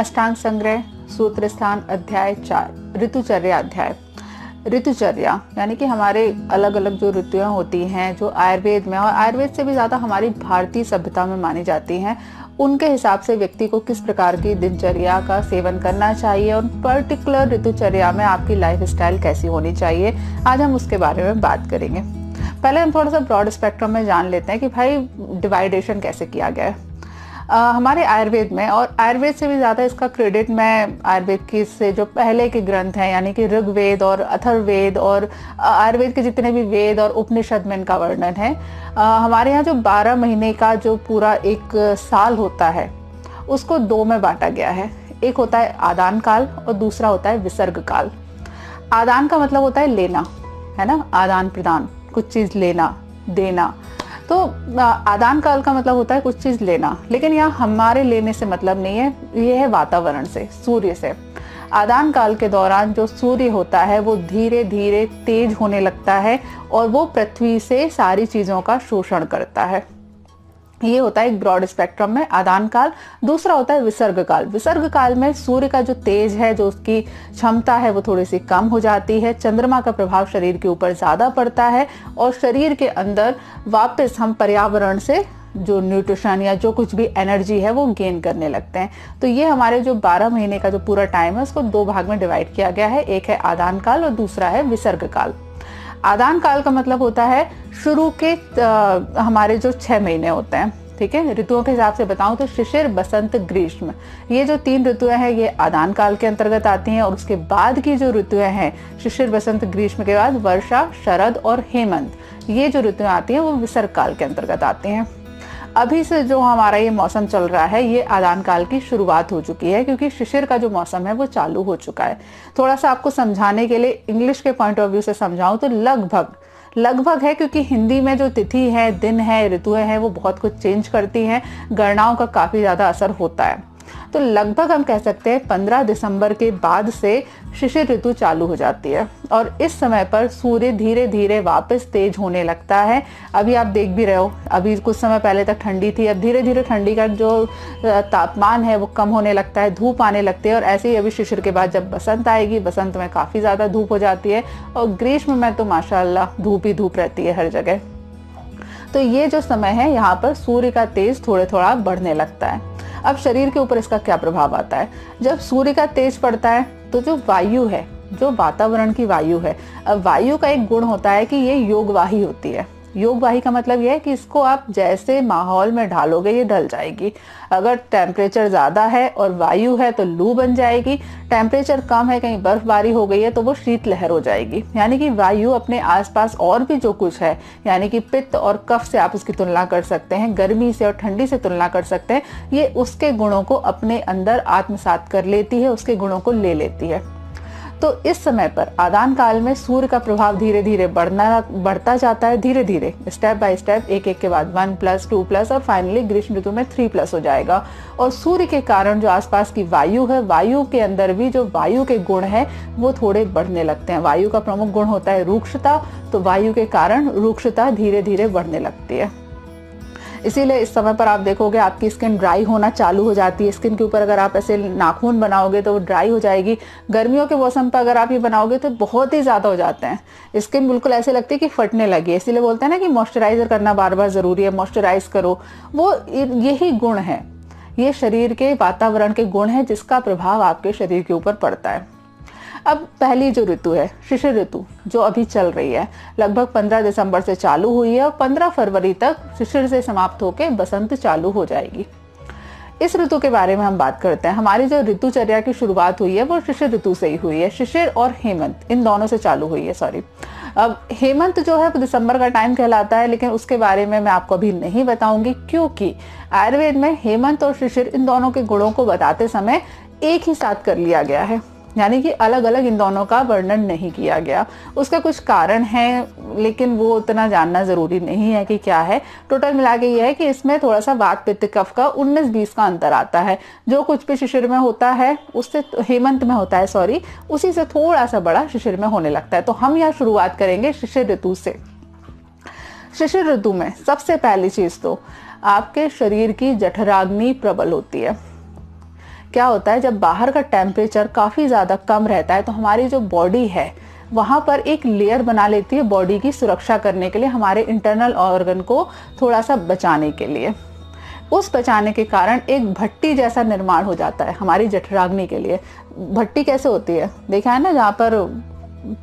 अष्टांग संग्रह सूत्र स्थान अध्याय 4 ऋतुचर्या अध्याय। ऋतुचर्या यानी कि हमारे अलग अलग जो ऋतुएं होती हैं जो आयुर्वेद में और आयुर्वेद से भी ज़्यादा हमारी भारतीय सभ्यता में मानी जाती हैं, उनके हिसाब से व्यक्ति को किस प्रकार की दिनचर्या का सेवन करना चाहिए और पर्टिकुलर ऋतुचर्या में आपकी लाइफ स्टाइल कैसी होनी चाहिए, आज हम उसके बारे में बात करेंगे। पहले हम थोड़ा सा ब्रॉड स्पेक्ट्रम में जान लेते हैं कि भाई डिवाइडेशन कैसे किया गया है हमारे आयुर्वेद में। और आयुर्वेद से भी ज़्यादा इसका क्रेडिट मैं आयुर्वेद की से जो पहले के ग्रंथ हैं यानी कि ऋग्वेद और अथर्ववेद और आयुर्वेद के जितने भी वेद और उपनिषद में इनका वर्णन है। हमारे यहाँ जो 12 महीने का जो पूरा एक साल होता है उसको 2 में बांटा गया है। एक होता है आदान काल और दूसरा होता है विसर्ग काल। आदान का मतलब होता है लेना, है ना, आदान प्रदान, कुछ चीज़ लेना देना। तो आदान काल का मतलब होता है कुछ चीज़ लेना, लेकिन यहाँ हमारे लेने से मतलब नहीं है, ये है वातावरण से, सूर्य से। आदान काल के दौरान जो सूर्य होता है वो धीरे धीरे तेज होने लगता है और वो पृथ्वी से सारी चीज़ों का शोषण करता है। ये होता है एक ब्रॉड स्पेक्ट्रम में आदान काल। दूसरा होता है विसर्ग काल। विसर्ग काल में सूर्य का जो तेज है, जो उसकी क्षमता है, वो थोड़ी सी कम हो जाती है। चंद्रमा का प्रभाव शरीर के ऊपर ज्यादा पड़ता है और शरीर के अंदर वापस हम पर्यावरण से जो न्यूट्रिशन या जो कुछ भी एनर्जी है वो गेन करने लगते हैं। तो ये हमारे जो 12 महीने का जो पूरा टाइम है उसको 2 भाग में डिवाइड किया गया है। एक है आदान काल और दूसरा है विसर्ग काल। आदान काल का मतलब होता है शुरू के हमारे जो 6 महीने होते हैं, ठीक है। ऋतुओं के हिसाब से बताऊं तो शिशिर, बसंत, ग्रीष्म, ये जो 3 ऋतुएं हैं ये आदान काल के अंतर्गत आती हैं। और उसके बाद की जो ऋतुएं हैं शिशिर, बसंत, ग्रीष्म के बाद वर्षा, शरद और हेमंत, ये जो ऋतुएं आती हैं वो विसर्ग काल के अंतर्गत आती हैं। अभी से जो हमारा ये मौसम चल रहा है ये आदान काल की शुरुआत हो चुकी है, क्योंकि शिशिर का जो मौसम है वो चालू हो चुका है। थोड़ा सा आपको समझाने के लिए इंग्लिश के पॉइंट ऑफ व्यू से समझाऊं तो लगभग है, क्योंकि हिंदी में जो तिथि है, दिन है, ऋतुएं हैं वो बहुत कुछ चेंज करती हैं, गणनाओं का काफ़ी ज़्यादा असर होता है। तो लगभग हम कह सकते हैं 15 दिसंबर के बाद से शिशिर ऋतु चालू हो जाती है और इस समय पर सूर्य धीरे धीरे वापस तेज होने लगता है। अभी आप देख भी रहे हो, अभी कुछ समय पहले तक ठंडी थी, अब धीरे धीरे ठंडी का जो तापमान है वो कम होने लगता है, धूप आने लगती है। और ऐसे ही अभी शिशिर के बाद जब बसंत आएगी, बसंत में काफ़ी ज़्यादा धूप हो जाती है और ग्रीष्म में तो माशाअल्लाह धूप ही धूप रहती है हर जगह। तो ये जो समय है यहाँ पर सूर्य का तेज थोड़ा बढ़ने लगता है। अब शरीर के ऊपर इसका क्या प्रभाव आता है? जब सूर्य का तेज पड़ता है तो जो वायु है, जो वातावरण की वायु है, अब वायु का एक गुण होता है कि ये योगवाही होती है। योगवाही का मतलब यह है कि इसको आप जैसे माहौल में ढालोगे ये ढल जाएगी। अगर टेम्परेचर ज़्यादा है और वायु है तो लू बन जाएगी, टेम्परेचर कम है, कहीं बर्फबारी हो गई है तो वो शीतलहर हो जाएगी। यानी कि वायु अपने आसपास और भी जो कुछ है, यानी कि पित्त और कफ से आप इसकी तुलना कर सकते हैं, गर्मी से और ठंडी से तुलना कर सकते हैं, ये उसके गुणों को अपने अंदर आत्मसात कर लेती है, उसके गुणों को ले लेती है। तो इस समय पर आदान काल में सूर्य का प्रभाव धीरे धीरे बढ़ता जाता है, धीरे धीरे स्टेप बाय स्टेप, एक के बाद 1+, 2+ और फाइनली ग्रीष्म ऋतु में 3+ हो जाएगा। और सूर्य के कारण जो आसपास की वायु है, वायु के अंदर भी जो वायु के गुण है वो थोड़े बढ़ने लगते हैं। वायु का प्रमुख गुण होता है रूक्षता, तो वायु के कारण रूक्षता धीरे धीरे बढ़ने लगती है। इसीलिए इस समय पर आप देखोगे आपकी स्किन ड्राई होना चालू हो जाती है। स्किन के ऊपर अगर आप ऐसे नाखून बनाओगे तो वो ड्राई हो जाएगी। गर्मियों के मौसम पर अगर आप ये बनाओगे तो बहुत ही ज़्यादा हो जाते हैं, स्किन बिल्कुल ऐसे लगती है कि फटने लगी है। इसीलिए बोलते हैं ना कि मॉइस्चराइजर करना बार बार ज़रूरी है, मॉइस्चराइज करो। वो यही गुण है, ये शरीर के वातावरण के गुण हैं जिसका प्रभाव आपके शरीर के ऊपर पड़ता है। अब पहली जो ऋतु है शिशिर ऋतु जो अभी चल रही है, लगभग 15 दिसंबर से चालू हुई है और 15 फरवरी तक शिशिर से समाप्त होकर बसंत चालू हो जाएगी। इस ऋतु के बारे में हम बात करते हैं। हमारी जो ऋतुचर्या की शुरुआत हुई है वो शिशिर ऋतु से ही हुई है। शिशिर और हेमंत इन दोनों से चालू हुई है, सॉरी। अब हेमंत जो है दिसंबर का टाइम कहलाता है, लेकिन उसके बारे में मैं आपको अभी नहीं बताऊंगी, क्योंकि आयुर्वेद में हेमंत और शिशिर इन दोनों के गुणों को बताते समय एक ही साथ कर लिया गया है, यानी कि अलग अलग इन दोनों का वर्णन नहीं किया गया। उसका कुछ कारण है, लेकिन वो उतना जानना ज़रूरी नहीं है कि क्या है। टोटल मिला के ये है कि इसमें थोड़ा सा वात पित्त कफ का 19-20 का अंतर आता है। जो कुछ भी शिशिर में होता है उससे हेमंत में होता है, सॉरी, उसी से थोड़ा सा बड़ा शिशिर में होने लगता है। तो हम यहाँ शुरुआत करेंगे शिशिर ऋतु से। शिशिर ऋतु में सबसे पहली चीज़ तो आपके शरीर की जठराग्नि प्रबल होती है। क्या होता है, जब बाहर का टेम्परेचर काफ़ी ज़्यादा कम रहता है तो हमारी जो बॉडी है वहाँ पर एक लेयर बना लेती है बॉडी की सुरक्षा करने के लिए, हमारे इंटरनल ऑर्गन को थोड़ा सा बचाने के लिए। उस बचाने के कारण एक भट्टी जैसा निर्माण हो जाता है हमारी जठराग्नि के लिए। भट्टी कैसे होती है, देखा है ना, जहाँ पर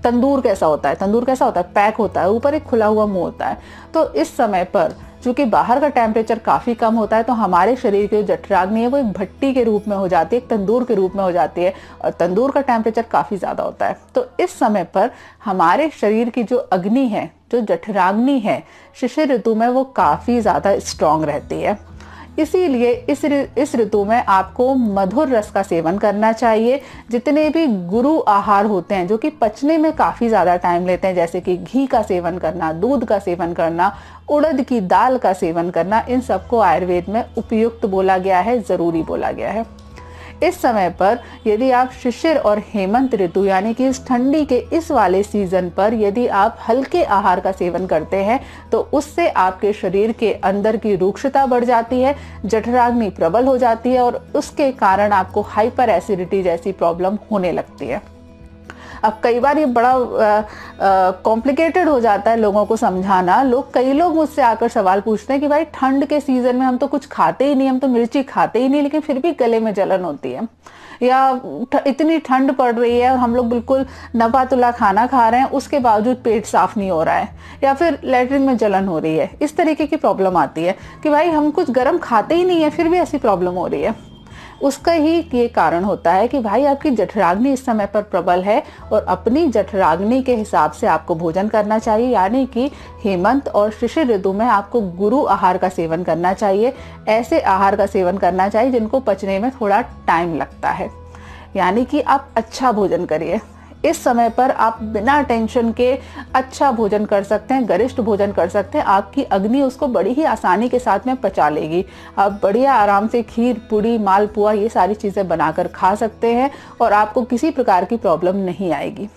तंदूर कैसा होता है, तंदूर कैसा होता है, पैक होता है, ऊपर एक खुला हुआ मुंह होता है। तो इस समय पर चूंकि बाहर का टेम्परेचर काफ़ी कम होता है तो हमारे शरीर की जो जठराग्नि है वो एक भट्टी के रूप में हो जाती है, एक तंदूर के रूप में हो जाती है, और तंदूर का टेम्परेचर काफ़ी ज़्यादा होता है। तो इस समय पर हमारे शरीर की जो अग्नि है, जो जठराग्नि है, शिशिर ऋतु में वो काफ़ी ज़्यादा स्ट्रांग रहती है। इसीलिए इस ऋतु में आपको मधुर रस का सेवन करना चाहिए। जितने भी गुरु आहार होते हैं जो कि पचने में काफ़ी ज़्यादा टाइम लेते हैं, जैसे कि घी का सेवन करना, दूध का सेवन करना, उड़द की दाल का सेवन करना, इन सबको आयुर्वेद में उपयुक्त बोला गया है, ज़रूरी बोला गया है। इस समय पर यदि आप शिशिर और हेमंत ऋतु यानी कि इस ठंडी के इस वाले सीजन पर यदि आप हल्के आहार का सेवन करते हैं तो उससे आपके शरीर के अंदर की रूक्षता बढ़ जाती है, जठराग्नि प्रबल हो जाती है और उसके कारण आपको हाइपर एसिडिटी जैसी प्रॉब्लम होने लगती है। अब कई बार ये बड़ा कॉम्प्लिकेटेड हो जाता है लोगों को समझाना। कई लोग मुझसे आकर सवाल पूछते हैं कि भाई ठंड के सीजन में हम तो कुछ खाते ही नहीं, हम तो मिर्ची खाते ही नहीं, लेकिन फिर भी गले में जलन होती है, या इतनी ठंड पड़ रही है और हम लोग बिल्कुल नपा तुला खाना खा रहे हैं उसके बावजूद पेट साफ नहीं हो रहा है, या फिर लैट्रिन में जलन हो रही है। इस तरीके की प्रॉब्लम आती है कि भाई हम कुछ गर्म खाते ही नहीं है फिर भी ऐसी प्रॉब्लम हो रही है। उसका ही ये कारण होता है कि भाई आपकी जठराग्नि इस समय पर प्रबल है और अपनी जठराग्नि के हिसाब से आपको भोजन करना चाहिए, यानी कि हेमंत और शिशिर ऋतु में आपको गुरु आहार का सेवन करना चाहिए। ऐसे आहार का सेवन करना चाहिए जिनको पचने में थोड़ा टाइम लगता है, यानी कि आप अच्छा भोजन करिए। इस समय पर आप बिना टेंशन के अच्छा भोजन कर सकते हैं, गरिष्ठ भोजन कर सकते हैं। आपकी अग्नि उसको बड़ी ही आसानी के साथ में पचा लेगी। आप बढ़िया आराम से खीर, पूड़ी, मालपुआ ये सारी चीज़ें बनाकर खा सकते हैं और आपको किसी प्रकार की प्रॉब्लम नहीं आएगी।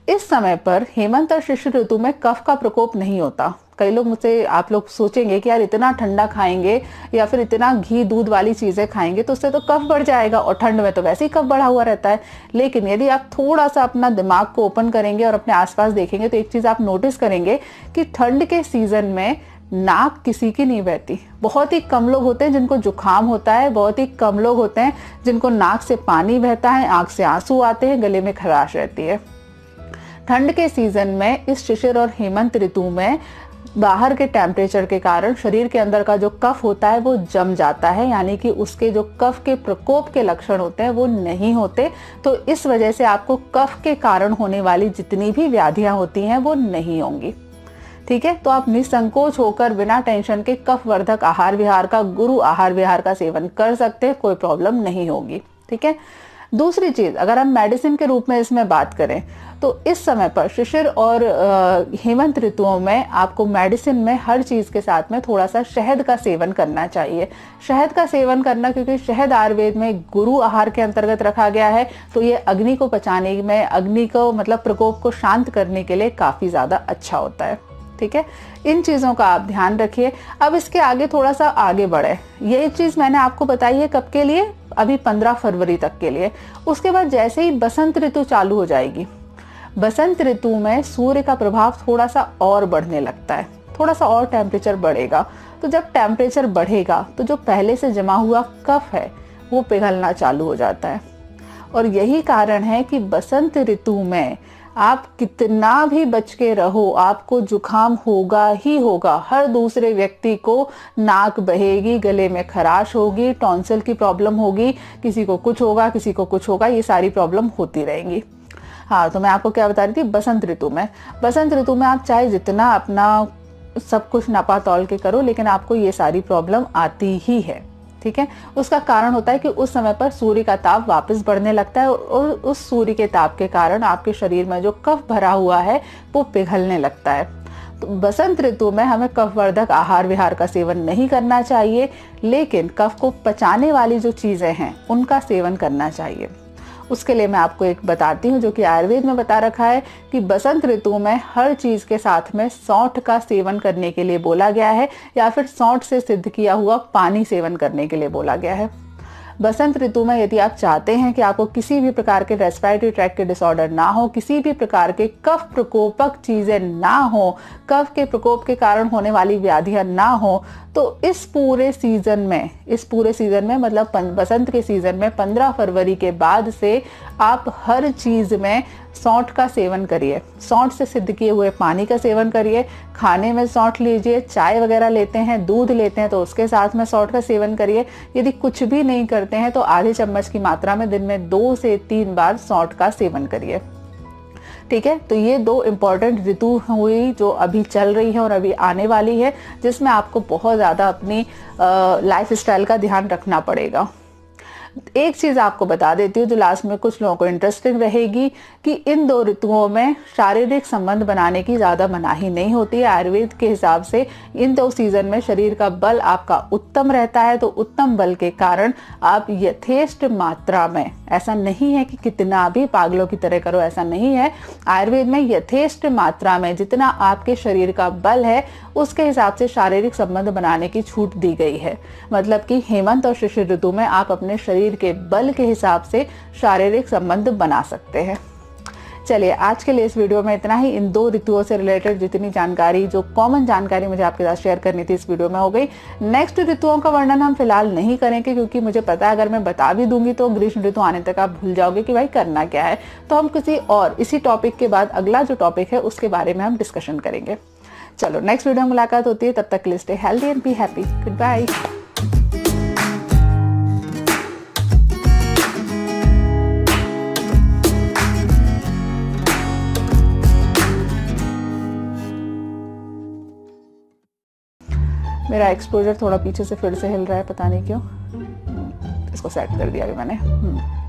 इस समय पर हेमंत और शिशिर ऋतु में कफ का प्रकोप नहीं होता। कई लोग मुझसे, आप लोग सोचेंगे कि यार इतना ठंडा खाएंगे या फिर इतना घी दूध वाली चीज़ें खाएंगे तो उससे तो कफ बढ़ जाएगा, और ठंड में तो वैसे ही कफ बढ़ा हुआ रहता है। लेकिन यदि आप थोड़ा सा अपना दिमाग को ओपन करेंगे और अपने आसपास देखेंगे तो एक चीज़ आप नोटिस करेंगे कि ठंड के सीजन में नाक किसी की नहीं बहती। बहुत ही कम लोग होते हैं जिनको जुकाम होता है, बहुत ही कम लोग होते हैं जिनको नाक से पानी बहता है, आँख से आंसू आते हैं, गले में खराश रहती है। ठंड के सीजन में इस शिशिर और हेमंत ऋतु में बाहर के टेम्परेचर के कारण शरीर के अंदर का जो कफ होता है वो जम जाता है, यानी कि उसके जो कफ के प्रकोप के लक्षण होते हैं वो नहीं होते। तो इस वजह से आपको कफ के कारण होने वाली जितनी भी व्याधियां होती हैं वो नहीं होंगी। ठीक है, तो आप निसंकोच होकर बिना टेंशन के कफ वर्धक आहार विहार का, गुरु आहार विहार का सेवन कर सकते हैं, कोई प्रॉब्लम नहीं होगी। ठीक है। दूसरी चीज, अगर हम मेडिसिन के रूप में इसमें बात करें तो इस समय पर शिशिर और हेमंत ऋतुओं में आपको मेडिसिन में हर चीज के साथ में थोड़ा सा शहद का सेवन करना चाहिए। शहद का सेवन करना, क्योंकि शहद आयुर्वेद में गुरु आहार के अंतर्गत रखा गया है, तो ये अग्नि को पचाने में, अग्नि को मतलब प्रकोप को शांत करने के लिए काफी ज्यादा अच्छा होता है। ठीक है, इन चीज़ों का आप ध्यान रखिए। अब इसके आगे थोड़ा सा आगे बढ़े, ये चीज़ मैंने आपको बताई है कब के लिए, अभी 15 फरवरी तक के लिए। उसके बाद जैसे ही बसंत ऋतु चालू हो जाएगी, बसंत ऋतु में सूर्य का प्रभाव थोड़ा सा और बढ़ने लगता है, थोड़ा सा और टेम्परेचर बढ़ेगा। तो जब टेम्परेचर बढ़ेगा तो जो पहले से जमा हुआ कफ है वो पिघलना चालू हो जाता है, और यही कारण है कि बसंत ऋतु में आप कितना भी बच के रहो, आपको जुकाम होगा ही होगा। हर दूसरे व्यक्ति को नाक बहेगी, गले में खराश होगी, टॉन्सिल की प्रॉब्लम होगी, किसी को कुछ होगा, किसी को कुछ होगा, ये सारी प्रॉब्लम होती रहेंगी। हाँ, तो मैं आपको क्या बता रही थी, बसंत ऋतु में आप चाहे जितना अपना सब कुछ नपा तौल के करो, लेकिन आपको ये सारी प्रॉब्लम आती ही है। ठीक है, उसका कारण होता है कि उस समय पर सूर्य का ताप वापस बढ़ने लगता है और उस सूर्य के ताप के कारण आपके शरीर में जो कफ भरा हुआ है वो पिघलने लगता है। तो बसंत ऋतु में हमें कफवर्धक आहार विहार का सेवन नहीं करना चाहिए, लेकिन कफ को पचाने वाली जो चीजें हैं उनका सेवन करना चाहिए। उसके लिए मैं आपको एक बताती हूँ जो कि आयुर्वेद में बता रखा है कि बसंत ऋतु में हर चीज के साथ में सौंठ का सेवन करने के लिए बोला गया है, या फिर सौंठ से सिद्ध किया हुआ पानी सेवन करने के लिए बोला गया है। बसंत ऋतु में यदि आप चाहते हैं कि आपको किसी भी प्रकार के रेस्पिरेटरी ट्रैक्ट के डिसऑर्डर ना हो, किसी भी प्रकार के कफ प्रकोपक चीजें ना हो, कफ के प्रकोप के कारण होने वाली व्याधियां ना हो, तो इस पूरे सीजन में मतलब बसंत के सीजन में 15 फरवरी के बाद से आप हर चीज में सौंठ का सेवन करिए। सौंठ से सिद्ध किए हुए पानी का सेवन करिए, खाने में सौंठ लीजिए, चाय वगैरह लेते हैं, दूध लेते हैं तो उसके साथ में सौंठ का सेवन करिए। यदि कुछ भी नहीं करते हैं तो आधे चम्मच की मात्रा में दिन में 2 से 3 बार सौंठ का सेवन करिए। ठीक है, तो ये 2 इंपॉर्टेंट ऋतु हुई जो अभी चल रही है और अभी आने वाली है, जिसमें आपको बहुत ज़्यादा अपनी लाइफ स्टाइल का ध्यान रखना पड़ेगा। एक चीज आपको बता देती हूँ जो लास्ट में कुछ लोगों को इंटरेस्टिंग रहेगी कि इन 2 ऋतुओं में शारीरिक संबंध बनाने की ज्यादा मनाही नहीं होती है। आयुर्वेद के हिसाब से इन 2 सीजन में शरीर का बल आपका उत्तम रहता है, तो उत्तम बल के कारण आप यथेष्ट मात्रा में, ऐसा नहीं है कि कितना भी पागलों की तरह करो, ऐसा नहीं है। आयुर्वेद में यथेष्ट मात्रा में जितना आपके शरीर का बल है उसके हिसाब से शारीरिक संबंध बनाने की छूट दी गई है। मतलब कि हेमंत और शिशिर ऋतु में आप अपने शरीर के बल के हिसाब से शारीरिक संबंध बना सकते हैं। चलिए, आज के लिए इस वीडियो में इतना ही। इन 2 ऋतुओं से रिलेटेड जितनी जानकारी, जो कॉमन जानकारी मुझे आपके साथ शेयर करनी थी, इस वीडियो में हो गई। नेक्स्ट ऋतुओं का वर्णन हम फिलहाल नहीं करेंगे, क्योंकि मुझे पता है अगर मैं बता भी दूंगी तो ग्रीष्म ऋतु आने तक आप भूल जाओगे कि भाई करना क्या है। तो हम किसी और इसी टॉपिक के बाद अगला जो टॉपिक है उसके बारे में हम डिस्कशन करेंगे। चलो, नेक्स्ट वीडियो में मुलाकात होती है, तब तक के लिए stay healthy and be happy. Good bye. मेरा एक्सपोजर थोड़ा पीछे से फिर से हिल रहा है, पता नहीं क्यों। इसको सेट कर दिया अभी मैंने।